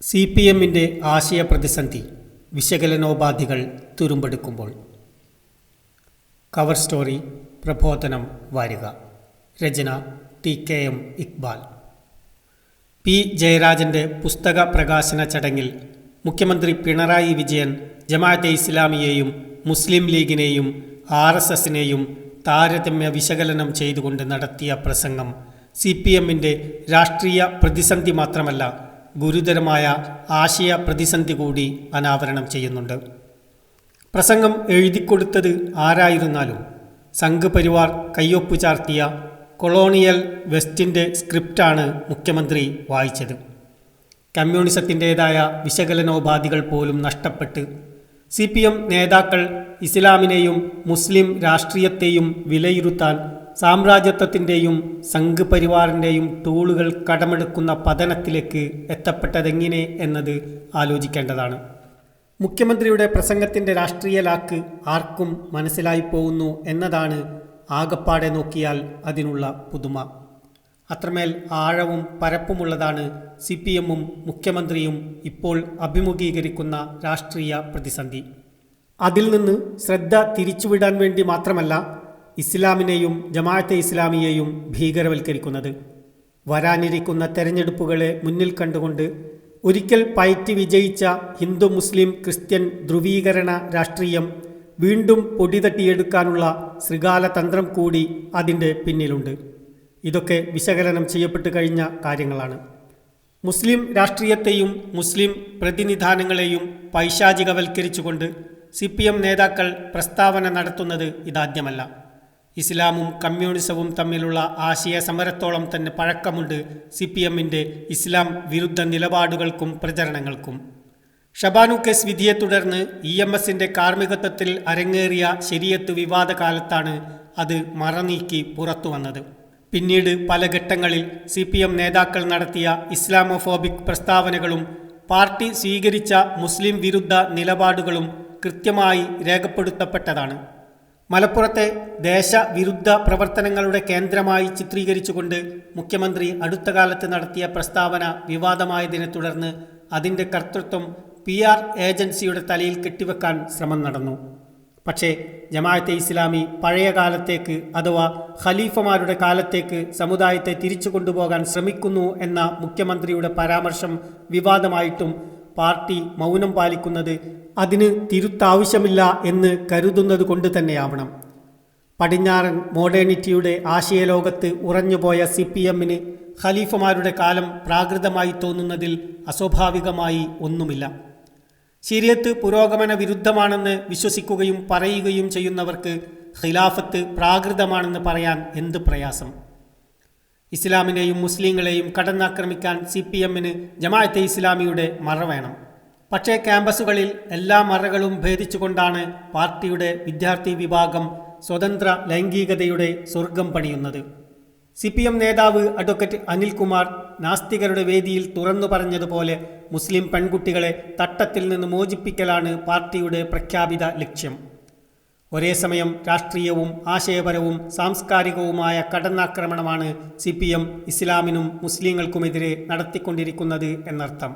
CPMന്റെ ആശയപ്രതിസന്ധി വിശകലനോപാധികൾ തുരുമ്പെടുക്കുമ്പോൾ. Cover story പ്രബോധനം വാരിക. രചന TKM Iqbal. P. ജയരാജൻ്റെ പുസ്തക പ്രകാശന ചടങ്ങിൽ മുഖ്യമന്ത്രി പിണറായി വിജയൻ ജമാഅത്തെ ഇസ്ലാമിയെയും മുസ്ലിം ലീഗിനെയും RSSനെയും താരതമ്യ വിശകലനം ചെയ്തുകൊണ്ട് നടത്തിയ പ്രസംഗം CPMന്റെ രാഷ്ട്രീയ പ്രതിസന്ധി മാത്രമല്ല, ഗുരുതരമായ ആശയ പ്രതിസന്ധി കൂടി അനാവരണം ചെയ്യുന്നുണ്ട്. പ്രസംഗം എഴുതിക്കൊടുത്തത് ആരായിരുന്നാലും സംഘ് പരിവാർ കയ്യൊപ്പു ചാർത്തിയ കൊളോണിയൽ വെസ്റ്റിൻ്റെ സ്ക്രിപ്റ്റാണ് മുഖ്യമന്ത്രി വായിച്ചത്. കമ്മ്യൂണിസത്തിൻ്റേതായ വിശകലനോപാധികൾ പോലും നഷ്ടപ്പെട്ട് CPM നേതാക്കൾ ഇസ്ലാമിനെയും മുസ്ലിം രാഷ്ട്രീയത്തെയും വിലയിരുത്താൻ സാമ്രാജ്യത്വത്തിൻ്റെയും സംഘ് പരിവാറിൻ്റെയും ടൂളുകൾ കടമെടുക്കുന്ന പതനത്തിലേക്ക് എത്തപ്പെട്ടതെങ്ങനെ എന്നത് ആലോചിക്കേണ്ടതാണ്. മുഖ്യമന്ത്രിയുടെ പ്രസംഗത്തിൻ്റെ രാഷ്ട്രീയ ലാക്ക് ആർക്കും മനസ്സിലായി പോകുന്നു എന്നതാണ് ആകപ്പാടെ നോക്കിയാൽ അതിനുള്ള പുതുമ. അത്രമേൽ ആഴവും പരപ്പുമുള്ളതാണ് CPMും മുഖ്യമന്ത്രിയും ഇപ്പോൾ അഭിമുഖീകരിക്കുന്ന രാഷ്ട്രീയ പ്രതിസന്ധി. അതിൽ നിന്ന് ശ്രദ്ധ തിരിച്ചുവിടാൻ വേണ്ടി മാത്രമല്ല ഇസ്ലാമിനെയും ജമാഅത്തെ ഇസ്ലാമിയെയും ഭീകരവൽക്കരിക്കുന്നത്. വരാനിരിക്കുന്ന തെരഞ്ഞെടുപ്പുകളെ മുന്നിൽ കണ്ടുകൊണ്ട് ഒരിക്കൽ പയറ്റി വിജയിച്ച ഹിന്ദു മുസ്ലിം ക്രിസ്ത്യൻ ധ്രുവീകരണ രാഷ്ട്രീയം വീണ്ടും പൊടിതട്ടിയെടുക്കാനുള്ള ശൃഗാല തന്ത്രം കൂടി അതിൻ്റെ പിന്നിലുണ്ട്. ഇതൊക്കെ വിശകലനം ചെയ്യപ്പെട്ടു കഴിഞ്ഞ കാര്യങ്ങളാണ്. മുസ്ലിം രാഷ്ട്രീയത്തെയും മുസ്ലിം പ്രതിനിധാനങ്ങളെയും പൈശാചികവൽക്കരിച്ചുകൊണ്ട് CPM നേതാക്കൾ പ്രസ്താവന നടത്തുന്നത് ഇതാദ്യമല്ല. ഇസ്ലാമും കമ്മ്യൂണിസവും തമ്മിലുള്ള ആശയ സമരത്തോളം തന്നെ പഴക്കമുണ്ട് CPMന്റെ ഇസ്ലാം വിരുദ്ധ നിലപാടുകൾക്കും പ്രചരണങ്ങൾക്കും. ഷബാനു കേസ് വിധിയെ തുടർന്ന് EMSന്റെ കാർമ്മികത്വത്തിൽ അരങ്ങേറിയ ശരീഅത്ത് വിവാദ കാലത്താണ് അത് മറനീക്കി പുറത്തു വന്നത്. പിന്നീട് പല ഘട്ടങ്ങളിൽ CPM നേതാക്കൾ നടത്തിയ ഇസ്ലാമോഫോബിക് പ്രസ്താവനകളും പാർട്ടി സ്വീകരിച്ച മുസ്ലിം വിരുദ്ധ നിലപാടുകളും കൃത്യമായി രേഖപ്പെടുത്തപ്പെട്ടതാണ്. മലപ്പുറത്തെ ദേശവിരുദ്ധ പ്രവർത്തനങ്ങളുടെ കേന്ദ്രമായി ചിത്രീകരിച്ചുകൊണ്ട് മുഖ്യമന്ത്രി അടുത്ത കാലത്ത് നടത്തിയ പ്രസ്താവന വിവാദമായതിനെ തുടർന്ന് അതിൻ്റെ കർത്തൃത്വം PR ഏജൻസിയുടെ തലയിൽ കെട്ടിവെക്കാൻ ശ്രമം നടന്നു. പക്ഷേ ജമാഅത്തെ ഇസ്ലാമി പഴയ കാലത്തേക്ക് അഥവാ ഖലീഫമാരുടെ കാലത്തേക്ക് സമുദായത്തെ തിരിച്ചു കൊണ്ടുപോകാൻ ശ്രമിക്കുന്നു എന്ന മുഖ്യമന്ത്രിയുടെ പരാമർശം വിവാദമായിട്ടും പാർട്ടി മൗനം പാലിക്കുന്നത് അതിന് തിരുത്താവശ്യമില്ല എന്ന് കരുതുന്നത് കൊണ്ട് തന്നെയാവണം. പടിഞ്ഞാറൻ മോഡേണിറ്റിയുടെ ആശയലോകത്ത് ഉറഞ്ഞുപോയ CPMന് ഖലീഫമാരുടെ കാലം പ്രാകൃതമായി തോന്നുന്നതിൽ അസ്വാഭാവികമായി ഒന്നുമില്ല. ശരീഅത്ത് പുരോഗമന വിരുദ്ധമാണെന്ന് വിശ്വസിക്കുകയും പറയുകയും ചെയ്യുന്നവർക്ക് ഖിലാഫത്ത് പ്രാകൃതമാണെന്ന് പറയാൻ എന്ത് പ്രയാസം? ഇസ്ലാമിനെയും മുസ്ലിങ്ങളെയും കടന്നാക്രമിക്കാൻ CPMന് ജമാഅത്തെ ഇസ്ലാമിയുടെ മറ വേണം. പക്ഷേ ക്യാമ്പസുകളിൽ എല്ലാ മറകളും ഭേദിച്ചുകൊണ്ടാണ് പാർട്ടിയുടെ വിദ്യാർത്ഥി വിഭാഗം സ്വതന്ത്ര ലൈംഗികതയുടെ സ്വർഗം പണിയുന്നത്. CPM നേതാവ് അഡ്വക്കേറ്റ് അനിൽകുമാർ നാസ്തികരുടെ വേദിയിൽ തുറന്നു പറഞ്ഞതുപോലെ മുസ്ലിം പെൺകുട്ടികളെ തട്ടത്തിൽ നിന്ന് മോചിപ്പിക്കലാണ് പാർട്ടിയുടെ പ്രഖ്യാപിത ലക്ഷ്യം. ഒരേ സമയം രാഷ്ട്രീയവും ആശയപരവും സാംസ്കാരികവുമായ കടന്നാക്രമണമാണ് CPM ഇസ്ലാമിനും മുസ്ലിങ്ങൾക്കുമെതിരെ നടത്തിക്കൊണ്ടിരിക്കുന്നത് എന്നർത്ഥം.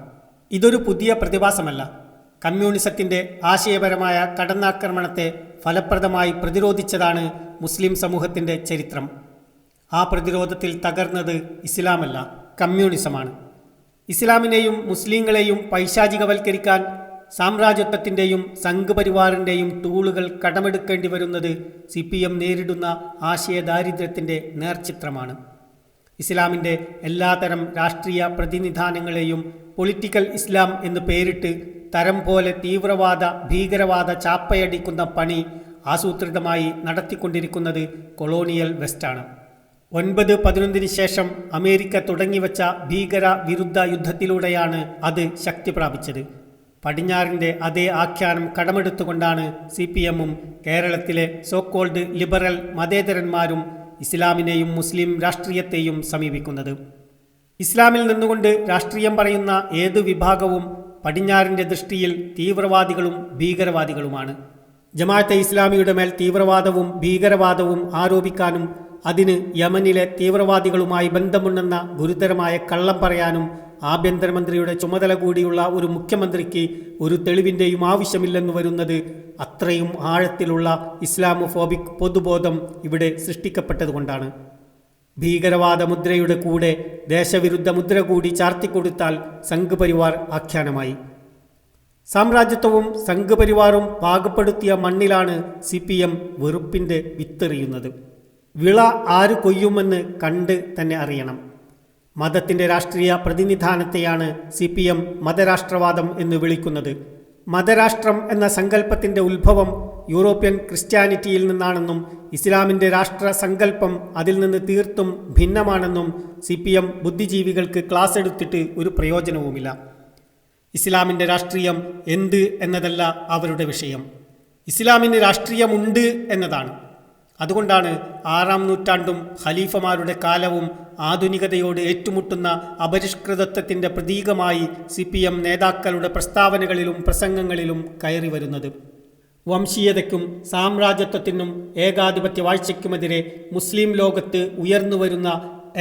ഇതൊരു പുതിയ പ്രതിഭാസമല്ല. കമ്മ്യൂണിസത്തിൻ്റെ ആശയപരമായ കടന്നാക്രമണത്തെ ഫലപ്രദമായി പ്രതിരോധിച്ചതാണ് മുസ്ലിം സമൂഹത്തിൻ്റെ ചരിത്രം. ആ പ്രതിരോധത്തിൽ തകർന്നത് ഇസ്ലാമല്ല, കമ്മ്യൂണിസമാണ്. ഇസ്ലാമിനെയും മുസ്ലിങ്ങളെയും പൈശാചികവൽക്കരിക്കാൻ സാമ്രാജ്യത്വത്തിൻ്റെയും സംഘ് പരിവാറിൻ്റെയും ടൂളുകൾ കടമെടുക്കേണ്ടി വരുന്നത് CPM നേരിടുന്ന ആശയദാരിദ്ര്യത്തിൻ്റെ നേർചിത്രമാണ്. ഇസ്ലാമിൻ്റെ എല്ലാതരം രാഷ്ട്രീയ പ്രതിനിധാനങ്ങളെയും പൊളിറ്റിക്കൽ ഇസ്ലാം എന്ന് പേരിട്ട് തരം പോലെ തീവ്രവാദ ഭീകരവാദ ചാപ്പയടിക്കുന്ന പണി ആസൂത്രിതമായി നടത്തിക്കൊണ്ടിരിക്കുന്നത് കൊളോണിയൽ വെസ്റ്റാണ്. 9/11 ശേഷം അമേരിക്ക തുടങ്ങിവെച്ച ഭീകര വിരുദ്ധ യുദ്ധത്തിലൂടെയാണ് അത് ശക്തി പ്രാപിച്ചത്. പടിഞ്ഞാറിൻ്റെ അതേ ആഖ്യാനം കടമെടുത്തുകൊണ്ടാണ് CPMും കേരളത്തിലെ സോക്കോൾഡ് ലിബറൽ മതേതരന്മാരും ഇസ്ലാമിനെയും മുസ്ലിം രാഷ്ട്രീയത്തെയും സമീപിക്കുന്നത്. ഇസ്ലാമിൽ നിന്നുകൊണ്ട് രാഷ്ട്രീയം പറയുന്ന ഏതു വിഭാഗവും പടിഞ്ഞാറിൻ്റെ ദൃഷ്ടിയിൽ തീവ്രവാദികളും ഭീകരവാദികളുമാണ്. ജമാഅത്തെ ഇസ്ലാമിയുടെ മേൽ തീവ്രവാദവും ഭീകരവാദവും ആരോപിക്കാനും അതിന് യമനിലെ തീവ്രവാദികളുമായി ബന്ധമുണ്ടെന്ന ഗുരുതരമായ കള്ളം പറയാനും ആഭ്യന്തരമന്ത്രിയുടെ ചുമതല കൂടിയുള്ള ഒരു മുഖ്യമന്ത്രിക്ക് ഒരു തെളിവിൻ്റെയും ആവശ്യമില്ലെന്ന് വരുന്നത് അത്രയും ആഴത്തിലുള്ള ഇസ്ലാമോഫോബിക് പൊതുബോധം ഇവിടെ സൃഷ്ടിക്കപ്പെട്ടതുകൊണ്ടാണ്. ഭീകരവാദ മുദ്രയുടെ കൂടെ ദേശവിരുദ്ധ മുദ്ര കൂടി ചാർത്തിക്കൊടുത്താൽ സംഘ് പരിവാർ ആഖ്യാനമായി. സാമ്രാജ്യത്വവും സംഘ് പരിവാറും പാകപ്പെടുത്തിയ മണ്ണിലാണ് CPM വെറുപ്പിൻ്റെ വിത്തെറിയുന്നത്. വിള ആര് കൊയ്യുമെന്ന് കണ്ട് തന്നെ അറിയണം. മതത്തിൻ്റെ രാഷ്ട്രീയ പ്രതിനിധാനത്തെയാണ് CPM മതരാഷ്ട്രവാദം എന്ന് വിളിക്കുന്നത്. മതരാഷ്ട്രം എന്ന സങ്കല്പത്തിൻ്റെ ഉത്ഭവം യൂറോപ്യൻ ക്രിസ്ത്യാനിറ്റിയിൽ നിന്നാണെന്നും ഇസ്ലാമിൻ്റെ രാഷ്ട്ര സങ്കല്പം അതിൽ നിന്ന് തീർത്തും ഭിന്നമാണെന്നും CPM ബുദ്ധിജീവികൾക്ക് ക്ലാസ് എടുത്തിട്ട് ഒരു പ്രയോജനവുമില്ല. ഇസ്ലാമിൻ്റെ രാഷ്ട്രീയം എന്ത് എന്നതല്ല അവരുടെ വിഷയം. ഇസ്ലാമിന് രാഷ്ട്രീയമുണ്ട് എന്നതാണ്. അതുകൊണ്ടാണ് 6-ാം നൂറ്റാണ്ടും ഖലീഫമാരുടെ കാലവും ആധുനികതയോട് ഏറ്റുമുട്ടുന്ന അപരിഷ്കൃതത്വത്തിൻ്റെ പ്രതീകമായി CPM നേതാക്കളുടെ പ്രസ്താവനകളിലും പ്രസംഗങ്ങളിലും കയറി വരുന്നത്. വംശീയതയ്ക്കും സാമ്രാജ്യത്വത്തിനും ഏകാധിപത്യ വാഴ്ചയ്ക്കുമെതിരെ മുസ്ലിം ലോകത്ത് ഉയർന്നുവരുന്ന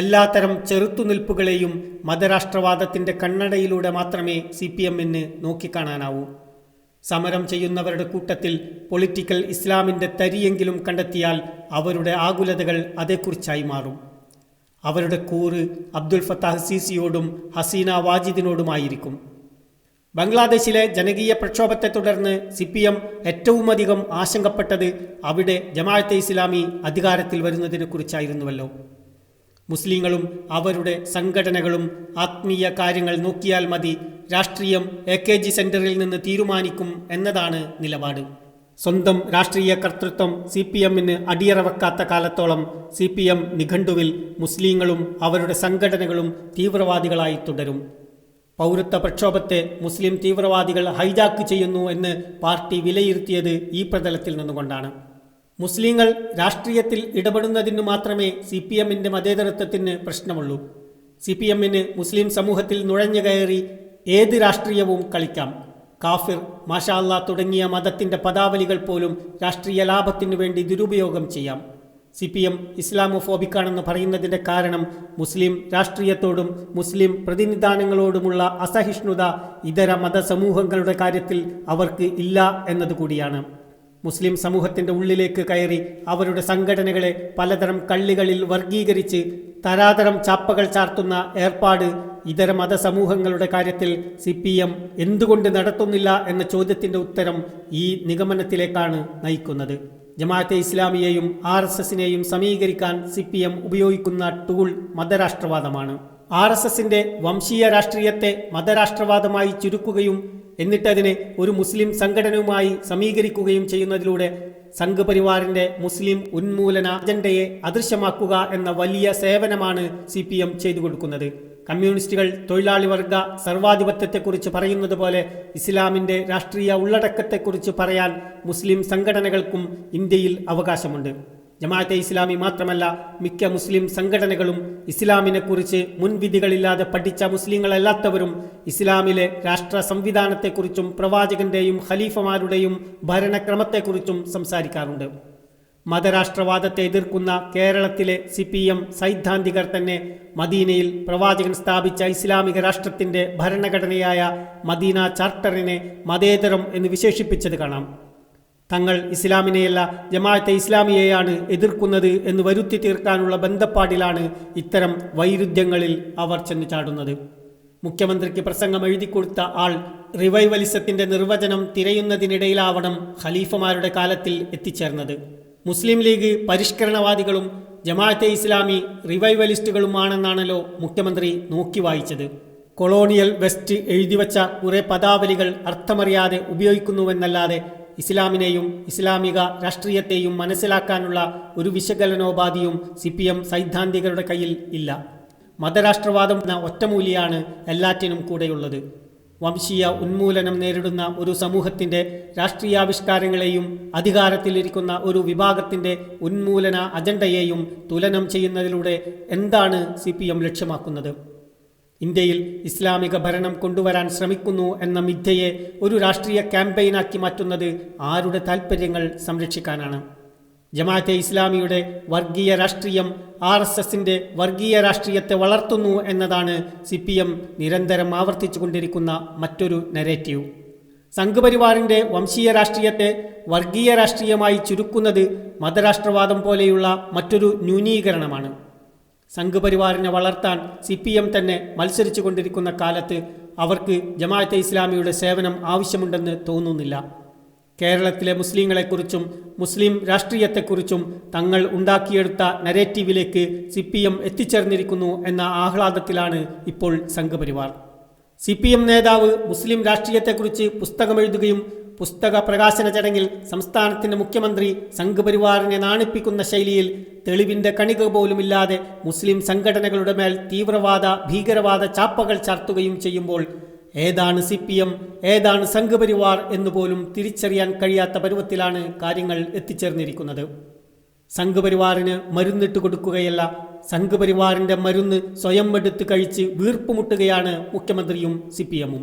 എല്ലാത്തരം ചെറുത്തുനിൽപ്പുകളെയും മതരാഷ്ട്രവാദത്തിൻ്റെ കണ്ണടയിലൂടെ മാത്രമേ CPMന് നോക്കിക്കാണാനാവൂ. സമരം ചെയ്യുന്നവരുടെ കൂട്ടത്തിൽ പൊളിറ്റിക്കൽ ഇസ്ലാമിൻ്റെ തരിയെങ്കിലും കണ്ടെത്തിയാൽ അവരുടെ ആകുലതകൾ അതേക്കുറിച്ചായി മാറും. അവരുടെ കൂറ് അബ്ദുൽ ഫത്താഹ് സീസിയോടും ഹസീന വാജിദിനോടുമായിരിക്കും. ബംഗ്ലാദേശിലെ ജനകീയ പ്രക്ഷോഭത്തെ തുടർന്ന് CPM ഏറ്റവുമധികം ആശങ്കപ്പെട്ടത് അവിടെ ജമാഅത്തെ ഇസ്ലാമി അധികാരത്തിൽ വരുന്നതിനെക്കുറിച്ചായിരുന്നുവല്ലോ. മുസ്ലിങ്ങളും അവരുടെ സംഘടനകളും ആത്മീയ കാര്യങ്ങൾ നോക്കിയാൽ മതി, രാഷ്ട്രീയം AKG സെന്ററിൽ നിന്ന് തീരുമാനിക്കും എന്നതാണ് നിലപാട്. സ്വന്തം രാഷ്ട്രീയ കർത്തൃത്വം CPMന് അടിയറ വെക്കാത്ത കാലത്തോളം CPM നിഘണ്ടുവിൽ മുസ്ലിങ്ങളും അവരുടെ സംഘടനകളും തീവ്രവാദികളായി തുടരും. പൗരത്വ പ്രക്ഷോഭത്തെ മുസ്ലിം തീവ്രവാദികൾ ഹൈജാക്ക് ചെയ്യുന്നു എന്ന് പാർട്ടി വിലയിരുത്തിയത് ഈ പ്രതലത്തിൽ നിന്നുകൊണ്ടാണ്. മുസ്ലിങ്ങൾ രാഷ്ട്രീയത്തിൽ ഇടപെടുന്നതിന് മാത്രമേ CPMന്റെ മതേതരത്വത്തിന് പ്രശ്നമുള്ളൂ. CPMന് മുസ്ലിം സമൂഹത്തിൽ നുഴഞ്ഞു കയറി ഏത് രാഷ്ട്രീയവും കളിക്കാം. കാഫിർ, മാഷാ അല്ലാ തുടങ്ങിയ മതത്തിൻ്റെ പദാവലികൾ പോലും രാഷ്ട്രീയ ലാഭത്തിനു വേണ്ടി ദുരുപയോഗം ചെയ്യാം. CPM ഇസ്ലാമോഫോബിക്കാണെന്ന് പറയുന്നതിൻ്റെ കാരണം മുസ്ലിം രാഷ്ട്രീയത്തോടും മുസ്ലിം പ്രതിനിധാനങ്ങളോടുമുള്ള അസഹിഷ്ണുത ഇതര മതസമൂഹങ്ങളുടെ കാര്യത്തിൽ അവർക്ക് ഇല്ല എന്നതുകൂടിയാണ്. മുസ്ലിം സമൂഹത്തിൻ്റെ ഉള്ളിലേക്ക് കയറി അവരുടെ സംഘടനകളെ പലതരം കള്ളികളിൽ വർഗീകരിച്ച് തരാതരം ചാപ്പകൾ ചാർത്തുന്ന ഏർപ്പാട് ഇതര മതസമൂഹങ്ങളുടെ കാര്യത്തിൽ CPM എന്തുകൊണ്ട് നടത്തുന്നില്ല എന്ന ചോദ്യത്തിൻ്റെ ഉത്തരം ഈ നിഗമനത്തിലേക്കാണ് നയിക്കുന്നത്. ജമാഅത്തെ ഇസ്ലാമിയെയും RSSനെയും സമീകരിക്കാൻ CPM ഉപയോഗിക്കുന്ന ടൂൾ മതരാഷ്ട്രവാദമാണ്. RSSന്റെ വംശീയ രാഷ്ട്രീയത്തെ മതരാഷ്ട്രവാദമായി ചുരുക്കുകയും എന്നിട്ടതിനെ ഒരു മുസ്ലിം സംഘടനയുമായി സമീകരിക്കുകയും ചെയ്യുന്നതിലൂടെ സംഘ് പരിവാറിൻ്റെ മുസ്ലിം ഉന്മൂലന അജണ്ടയെ അദൃശ്യമാക്കുക എന്ന വലിയ സേവനമാണ് CPM ചെയ്തു കൊടുക്കുന്നത്. കമ്മ്യൂണിസ്റ്റുകൾ തൊഴിലാളി വർഗ സർവാധിപത്യത്തെക്കുറിച്ച് പറയുന്നത് പോലെ ഇസ്ലാമിൻ്റെ രാഷ്ട്രീയ ഉള്ളടക്കത്തെക്കുറിച്ച് പറയാൻ മുസ്ലിം സംഘടനകൾക്കും ഇന്ത്യയിൽ അവകാശമുണ്ട്. ജമാഅത്തെ ഇസ്ലാമി മാത്രമല്ല, മിക്ക മുസ്ലിം സംഘടനകളും ഇസ്ലാമിനെക്കുറിച്ച് മുൻവിധികളില്ലാതെ പഠിച്ച മുസ്ലിങ്ങളല്ലാത്തവരും ഇസ്ലാമിലെ രാഷ്ട്ര സംവിധാനത്തെക്കുറിച്ചും പ്രവാചകന്റെയും ഖലീഫമാരുടെയും ഭരണക്രമത്തെക്കുറിച്ചും സംസാരിക്കാറുണ്ട്. മതരാഷ്ട്രവാദത്തെ എതിർക്കുന്ന കേരളത്തിലെ CPM സൈദ്ധാന്തികർ തന്നെ മദീനയിൽ പ്രവാചകൻ സ്ഥാപിച്ച ഇസ്ലാമിക രാഷ്ട്രത്തിൻ്റെ ഭരണഘടനയായ മദീന ചാർട്ടറിനെ മതേതരം എന്ന് വിശേഷിപ്പിച്ചത് കാണാം. തങ്ങൾ ഇസ്ലാമിനെയല്ല ജമാഅത്തെ ഇസ്ലാമിയെയാണ് എതിർക്കുന്നത് എന്ന് വരുത്തി തീർക്കാനുള്ള ബന്ധപ്പാടിലാണ് ഇത്തരം വൈരുദ്ധ്യങ്ങളിൽ അവർ ചെന്നു ചാടുന്നത്. മുഖ്യമന്ത്രിക്ക് പ്രസംഗം എഴുതിക്കൊടുത്ത ആൾ റിവൈവലിസത്തിൻ്റെ നിർവചനം തിരയുന്നതിനിടയിലാവണം ഖലീഫമാരുടെ കാലത്തിൽ എത്തിച്ചേർന്നത്. മുസ്ലിം ലീഗ് പരിഷ്കരണവാദികളും ജമാഅത്തെ ഇസ്ലാമി റിവൈവലിസ്റ്റുകളുമാണെന്നാണല്ലോ മുഖ്യമന്ത്രി നോക്കി വായിച്ചത്. കൊളോണിയൽ വെസ്റ്റ് എഴുതിവച്ച കുറേ പദാവലികൾ അർത്ഥമറിയാതെ ഉപയോഗിക്കുന്നുവെന്നല്ലാതെ ഇസ്ലാമിനെയും ഇസ്ലാമിക രാഷ്ട്രീയത്തെയും മനസ്സിലാക്കാനുള്ള ഒരു വിശകലനോപാധിയും CPM സൈദ്ധാന്തികരുടെ കയ്യിൽ ഇല്ല. മതരാഷ്ട്രവാദം എന്ന ഒറ്റമൂലിയാണ് എല്ലാറ്റിനും കൂടെയുള്ളത്. വംശീയ ഉന്മൂലനം നേരിടുന്ന ഒരു സമൂഹത്തിൻ്റെ രാഷ്ട്രീയാവിഷ്കാരങ്ങളെയും അധികാരത്തിലിരിക്കുന്ന ഒരു വിഭാഗത്തിൻ്റെ ഉന്മൂലന അജണ്ടയെയും തുലനം ചെയ്യുന്നതിലൂടെ എന്താണ് CPM ലക്ഷ്യമാക്കുന്നത്? ഇന്ത്യയിൽ ഇസ്ലാമിക ഭരണം കൊണ്ടുവരാൻ ശ്രമിക്കുന്നു എന്ന മിഥ്യയെ ഒരു രാഷ്ട്രീയ ക്യാമ്പയിനാക്കി മാറ്റുന്നത് ആരുടെ താൽപ്പര്യങ്ങൾ സംരക്ഷിക്കാനാണ്? ജമാഅത്തെ ഇസ്ലാമിയുടെ വർഗീയ രാഷ്ട്രീയം RSSന്റെ വർഗീയ രാഷ്ട്രീയത്തെ വളർത്തുന്നു എന്നതാണ് CPM നിരന്തരം ആവർത്തിച്ചു കൊണ്ടിരിക്കുന്ന മറ്റൊരു നരേറ്റീവ്. സംഘപരിവാറിൻ്റെ വംശീയ രാഷ്ട്രീയത്തെ വർഗീയ രാഷ്ട്രീയമായി ചുരുക്കുന്നത് മതരാഷ്ട്രവാദം പോലെയുള്ള മറ്റൊരു ന്യൂനീകരണമാണ്. സംഘപരിവാറിനെ വളർത്താൻ CPM തന്നെ മത്സരിച്ചു കൊണ്ടിരിക്കുന്ന കാലത്ത് അവർക്ക് ജമാഅത്തെ ഇസ്ലാമിയുടെ സേവനം ആവശ്യമുണ്ടെന്ന് തോന്നുന്നില്ല. കേരളത്തിലെ മുസ്ലിങ്ങളെക്കുറിച്ചും മുസ്ലിം രാഷ്ട്രീയത്തെക്കുറിച്ചും തങ്ങൾ ഉണ്ടാക്കിയെടുത്ത നരേറ്റീവിലേക്ക് CPM എത്തിച്ചേർന്നിരിക്കുന്നു എന്ന ആഹ്ലാദത്തിലാണ് ഇപ്പോൾ സംഘപരിവാർ. CPM നേതാവ് മുസ്ലിം രാഷ്ട്രീയത്തെക്കുറിച്ച് പുസ്തകമെഴുതുകയും പുസ്തക പ്രകാശന ചടങ്ങിൽ സംസ്ഥാനത്തിൻ്റെ മുഖ്യമന്ത്രി സംഘപരിവാറിനെ നാണിപ്പിക്കുന്ന ശൈലിയിൽ തെളിവിൻ്റെ കണിക പോലുമില്ലാതെ മുസ്ലിം സംഘടനകളുടെ മേൽ തീവ്രവാദ ഭീകരവാദ ചാപ്പകൾ ചാർത്തുകയും ചെയ്യുമ്പോൾ ഏതാണ് CPM ഏതാണ് സംഘപരിവാർ എന്നുപോലും തിരിച്ചറിയാൻ കഴിയാത്ത പരുവത്തിലാണ് കാര്യങ്ങൾ എത്തിച്ചേർന്നിരിക്കുന്നത്. സംഘപരിവാറിന് മരുന്നിട്ട് കൊടുക്കുകയല്ല, സംഘപരിവാറിൻ്റെ മരുന്ന് സ്വയം എടുത്ത് കഴിച്ച് വീർപ്പുമുട്ടുകയാണ് മുഖ്യമന്ത്രിയും CPMഉം.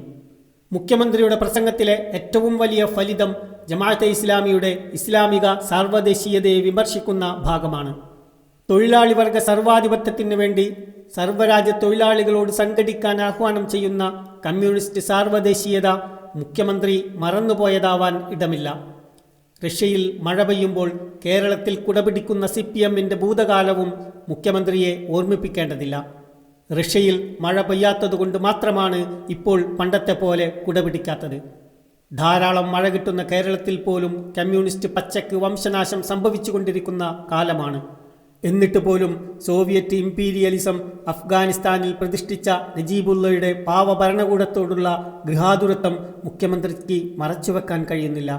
മുഖ്യമന്ത്രിയുടെ പ്രസംഗത്തിലെ ഏറ്റവും വലിയ ഫലിതം ജമാഅത്തെ ഇസ്ലാമിയുടെ ഇസ്ലാമിക സാർവദേശീയതയെ വിമർശിക്കുന്ന ഭാഗമാണ്. തൊഴിലാളി വർഗ സർവാധിപത്യത്തിന് വേണ്ടി സർവ്വരാജ്യ തൊഴിലാളികളോട് സംഘടിക്കാൻ ആഹ്വാനം ചെയ്യുന്ന കമ്മ്യൂണിസ്റ്റ് സാർവദേശീയത മുഖ്യമന്ത്രി മറന്നുപോയതാവാൻ ഇടമില്ല. റഷ്യയിൽ മഴ പെയ്യുമ്പോൾ കേരളത്തിൽ കുടപിടിക്കുന്ന CPMന്റെ ഭൂതകാലവും മുഖ്യമന്ത്രിയെ ഓർമ്മിപ്പിക്കേണ്ടതില്ല. റഷ്യയിൽ മഴ പെയ്യാത്തതുകൊണ്ട് മാത്രമാണ് ഇപ്പോൾ പണ്ടത്തെ പോലെ കുടപിടിക്കാത്തത്. ധാരാളം മഴ കിട്ടുന്ന കേരളത്തിൽ പോലും കമ്മ്യൂണിസ്റ്റ് പച്ചക്ക് വംശനാശം സംഭവിച്ചുകൊണ്ടിരിക്കുന്ന കാലമാണ്. എന്നിട്ട് പോലും സോവിയറ്റ് ഇംപീരിയലിസം അഫ്ഗാനിസ്ഥാനിൽ പ്രതിഷ്ഠിച്ച നജീബുള്ളയുടെ പാവ ഭരണകൂടത്തോടുള്ള ഗൃഹാതുരത്വം മുഖ്യമന്ത്രിക്ക് മറച്ചുവെക്കാൻ കഴിയുന്നില്ല.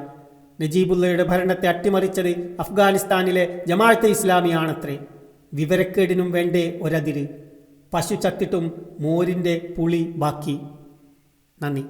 നജീബുള്ളയുടെ ഭരണത്തെ അട്ടിമറിച്ചത് അഫ്ഗാനിസ്ഥാനിലെ ജമാഅത്തെ ഇസ്ലാമിയാണത്രേ. വിവരക്കേടിനും വേണ്ടേ ഒരതിര്. പശു ചത്തിട്ടും മോരിൻ്റെ പുളി ബാക്കി. നന്ദി.